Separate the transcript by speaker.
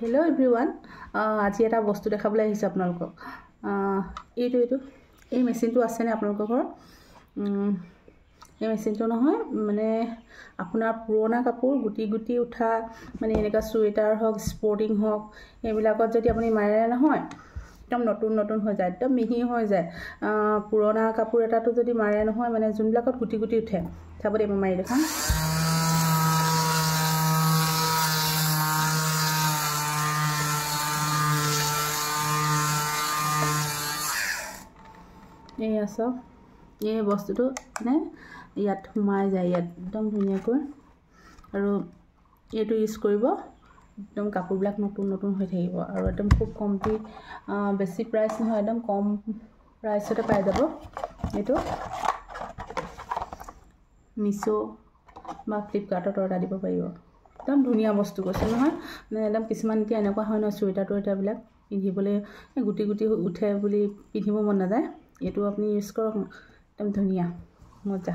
Speaker 1: Hello everyone. আজি এটা বস্তু দেখাবলৈ আহিছে আপোনালোকক। এইটো এই মেচিনটো আছে নে আপোনালোকৰ ঘৰত? এই মেচিনটো নহয় মানে আপোনাৰ পুৰণা কাপোৰ গুটি উঠা মানে এনেকা সুৱেটাৰ হওক স্পৰ্টিং হওক এইবিলাকত যদি আপুনি মাৰে নহয় একদম নতুন হৈ যায়, একদম মিহি হৈ যায়। পুৰণা কাপোৰ এটাটো যদি মাৰে নহয় মানে যোনবিলাকত গুটি উঠে চাব দেই, মই মাৰি দেখাম। এই আছে এই বস্তুটো মানে ইয়াত সোমাই যায়, ইয়াত একদম ধুনীয়াকৈ। আৰু এইটো ইউজ কৰিব, একদম কাপোৰবিলাক নতুন হৈ থাকিব আৰু একদম খুব কমটি, বেছি প্ৰাইচ নহয়, একদম কম প্ৰাইচতে পাই যাব। এইটো মিছো বা ফ্লিপকাৰ্টত অৰ্ডাৰ দিব পাৰিব। একদম ধুনীয়া বস্তু কৈছে নহয়, মানে একদম কিছুমান এতিয়া এনেকুৱা হয় নহয় চুৱেটাৰবিলাক পিন্ধিবলৈ গুটি উঠে বুলি পিন্ধিব মন নাযায়। এইটো আপুনি ইউজ কৰক, একদম ধুনীয়া মজা।